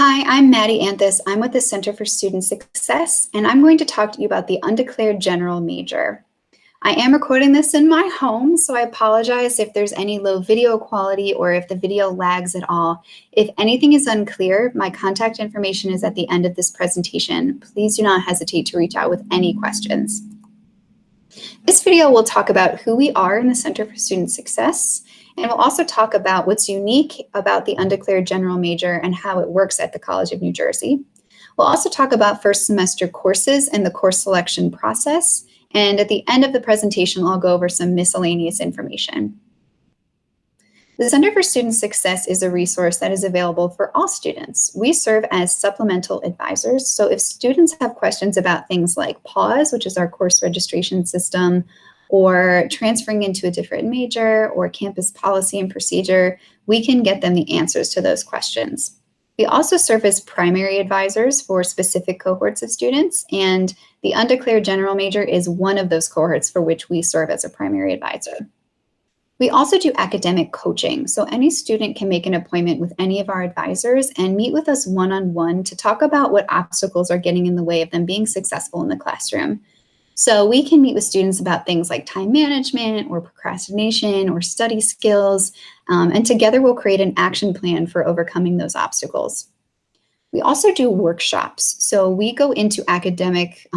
Hi, I'm Maddie Anthus. I'm with the Center for Student Success, and I'm going to talk to you about the Undeclared General Major. I am recording this in my home, so I apologize if there's any low video quality or if the video lags at all. If anything is unclear, my contact information is at the end of this presentation. Please do not hesitate to reach out with any questions. This video will talk about who we are in the Center for Student Success, and we'll also talk about what's unique about the Undeclared General Major and how it works at the College of New Jersey. We'll also talk about first semester courses and the course selection process. And at the end of the presentation, I'll go over some miscellaneous information. The Center for Student Success is a resource that is available for all students. We serve as supplemental advisors. So if students have questions about things like PAWS, which is our course registration system, or transferring into a different major, or campus policy and procedure, we can get them the answers to those questions. We also serve as primary advisors for specific cohorts of students, and the Undeclared General Major is one of those cohorts for which we serve as a primary advisor. We also do academic coaching, so any student can make an appointment with any of our advisors and meet with us one-on-one to talk about what obstacles are getting in the way of them being successful in the classroom. So we can meet with students about things like time management or procrastination or study skills, and together we'll create an action plan for overcoming those obstacles. We also do workshops. So we go into academic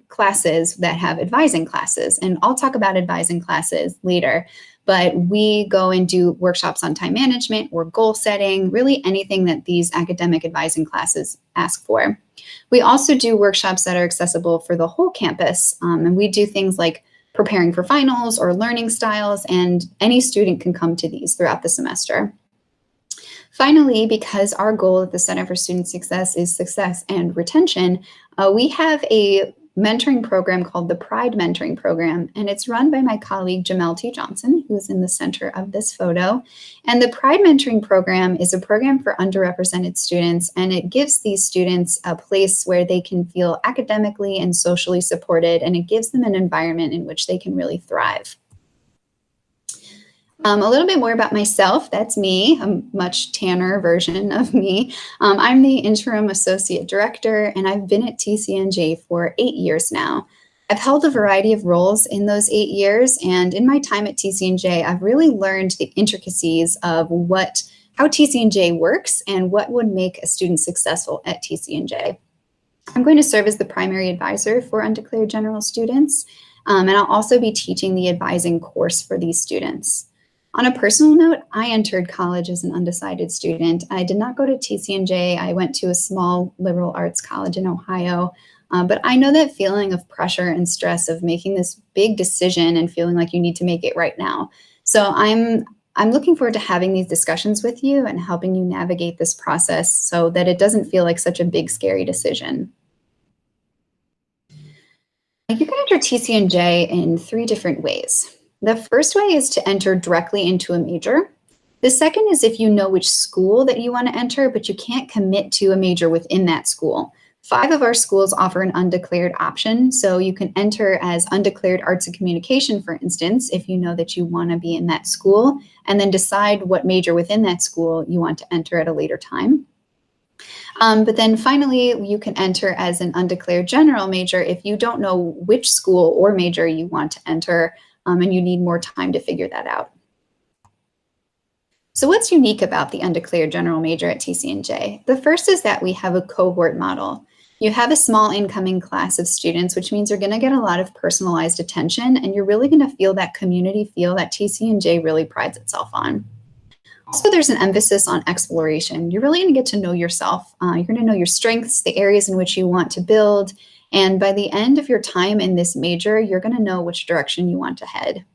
classes that have advising classes, and I'll talk about advising classes later, but we go and do workshops on time management or goal setting, really anything that these academic advising classes ask for. We also do workshops that are accessible for the whole campus, and we do things like preparing for finals or learning styles, and any student can come to these throughout the semester. Finally, because our goal at the Center for Student Success is success and retention, we have a mentoring program called the Pride Mentoring Program, and it's run by my colleague Jamel T. Johnson, who is in the center of this photo. And the Pride Mentoring Program is a program for underrepresented students, and it gives these students a place where they can feel academically and socially supported, and it gives them an environment in which they can really thrive. A little bit more about myself. That's me, a much tanner version of me. I'm the interim associate director, and I've been at TCNJ for 8 years now. I've held a variety of roles in those 8 years, and in my time at TCNJ, I've really learned the intricacies of how TCNJ works and what would make a student successful at TCNJ. I'm going to serve as the primary advisor for Undeclared General students, and I'll also be teaching the advising course for these students. On a personal note, I entered college as an undecided student. I did not go to TCNJ. I went to a small liberal arts college in Ohio, but I know that feeling of pressure and stress of making this big decision and feeling like you need to make it right now. So I'm looking forward to having these discussions with you and helping you navigate this process so that it doesn't feel like such a big, scary decision. You can enter TCNJ in 3 different ways. The first way is to enter directly into a major. The second is if you know which school that you want to enter, but you can't commit to a major within that school. 5 of our schools offer an undeclared option, so you can enter as undeclared arts and communication, for instance, if you know that you want to be in that school, and then decide what major within that school you want to enter at a later time. But then finally, you can enter as an undeclared general major if you don't know which school or major you want to enter, and you need more time to figure that out. So what's unique about the Undeclared General Major at TCNJ? The first is that we have a cohort model. You have a small incoming class of students, which means you're going to get a lot of personalized attention, and you're really going to feel that community feel that TCNJ really prides itself on. Also, there's an emphasis on exploration. You're really going to get to know yourself. You're going to know your strengths, the areas in which you want to build, and by the end of your time in this major, you're going to know which direction you want to head.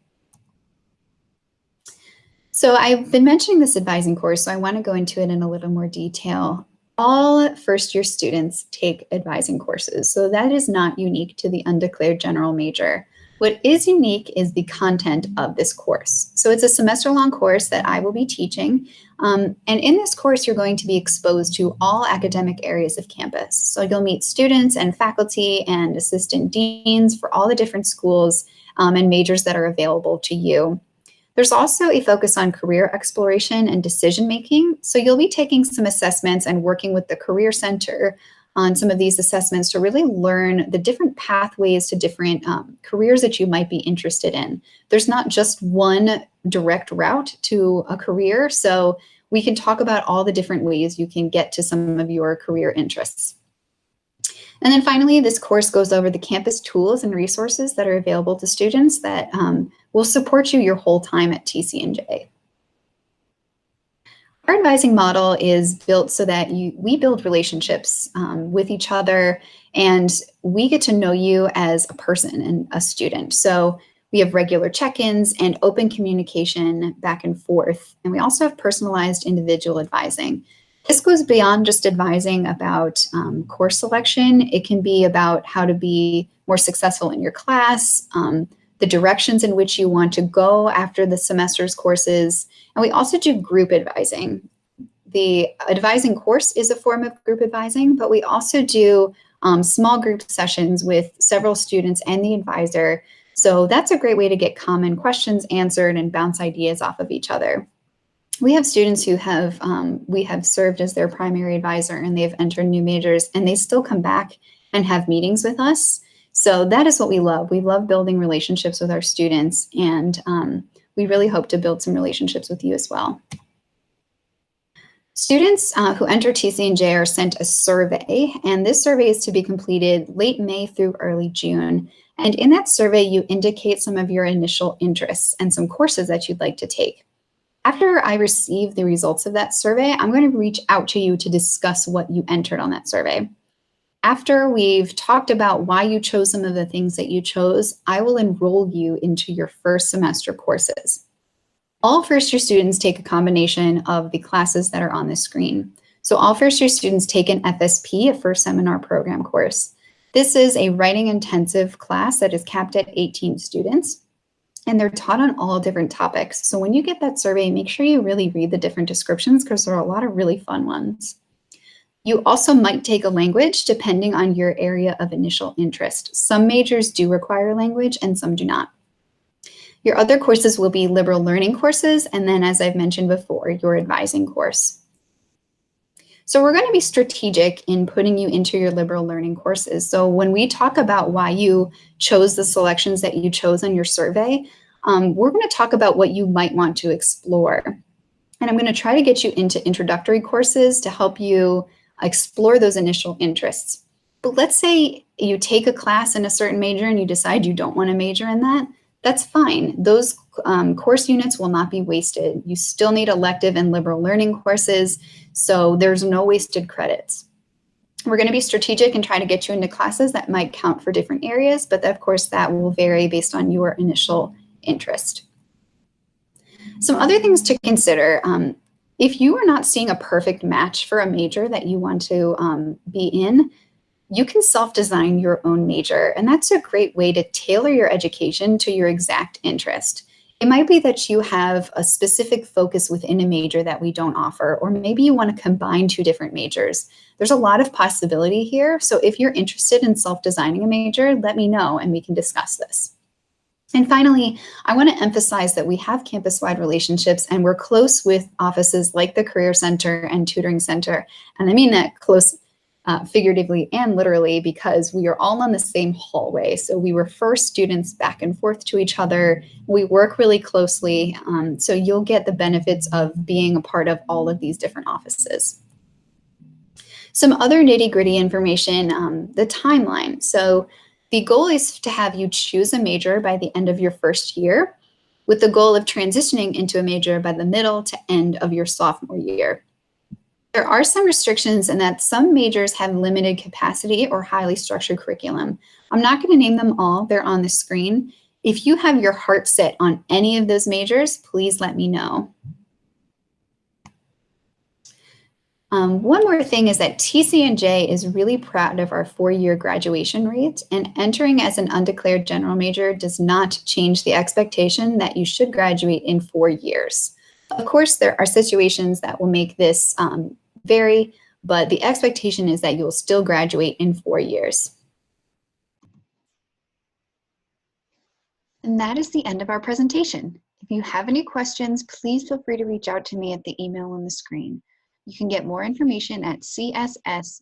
So I've been mentioning this advising course, so I want to go into it in a little more detail. All first-year students take advising courses, so that is not unique to the Undeclared General Major. What is unique is the content of this course. So it's a semester-long course that I will be teaching. And in this course, you're going to be exposed to all academic areas of campus. So you'll meet students and faculty and assistant deans for all the different schools and majors that are available to you. There's also a focus on career exploration and decision making. So you'll be taking some assessments and working with the Career Center on some of these assessments to really learn the different pathways to different careers that you might be interested in. There's not just one direct route to a career, so we can talk about all the different ways you can get to some of your career interests. And then finally, this course goes over the campus tools and resources that are available to students that will support you your whole time at TC&J. Our advising model is built so that we build relationships with each other, and we get to know you as a person and a student. So we have regular check-ins and open communication back and forth. And we also have personalized individual advising. This goes beyond just advising about course selection. It can be about how to be more successful in your class, the directions in which you want to go after the semester's courses. And we also do group advising. The advising course is a form of group advising, but we also do small group sessions with several students and the advisor. So that's a great way to get common questions answered and bounce ideas off of each other. We have students who we have served as their primary advisor, and they've entered new majors, and they still come back and have meetings with us. So that is what we love. We love building relationships with our students, and we really hope to build some relationships with you as well. Students who enter TC&J are sent a survey, and this survey is to be completed late May through early June. And in that survey, you indicate some of your initial interests and some courses that you'd like to take. After I receive the results of that survey, I'm going to reach out to you to discuss what you entered on that survey. After we've talked about why you chose some of the things that you chose, I will enroll you into your first semester courses. All first-year students take a combination of the classes that are on the screen. So all first-year students take an FSP, a first seminar program course. This is a writing intensive class that is capped at 18 students, and they're taught on all different topics. So when you get that survey, make sure you really read the different descriptions because there are a lot of really fun ones. You also might take a language depending on your area of initial interest. Some majors do require language and some do not. Your other courses will be liberal learning courses, and then, as I've mentioned before, your advising course. So we're going to be strategic in putting you into your liberal learning courses. So when we talk about why you chose the selections that you chose on your survey, we're going to talk about what you might want to explore. And I'm going to try to get you into introductory courses to help you explore those initial interests. But let's say you take a class in a certain major and you decide you don't want to major in that. That's fine. Those course units will not be wasted. You still need elective and liberal learning courses, so there's no wasted credits. We're going to be strategic and try to get you into classes that might count for different areas, but of course that will vary based on your initial interest. Some other things to consider. If you are not seeing a perfect match for a major that you want to be in, you can self-design your own major, and that's a great way to tailor your education to your exact interest. It might be that you have a specific focus within a major that we don't offer, or maybe you want to combine two different majors. There's a lot of possibility here, so if you're interested in self-designing a major, let me know and we can discuss this. And finally, I want to emphasize that we have campus-wide relationships and we're close with offices like the Career Center and Tutoring Center, and I mean that close figuratively and literally, because we are all on the same hallway. So we refer students back and forth to each other. We work really closely. So you'll get the benefits of being a part of all of these different offices. Some other nitty-gritty information, the timeline. So the goal is to have you choose a major by the end of your first year, with the goal of transitioning into a major by the middle to end of your sophomore year. There are some restrictions in that some majors have limited capacity or highly structured curriculum. I'm not going to name them all, they're on the screen. If you have your heart set on any of those majors, please let me know. One more thing is that TC&J is really proud of our 4-year graduation rate, and entering as an undeclared general major does not change the expectation that you should graduate in 4 years. Of course, there are situations that will make this vary, but the expectation is that you will still graduate in 4 years. And that is the end of our presentation. If you have any questions, please feel free to reach out to me at the email on the screen. You can get more information at css.tcnj.edu.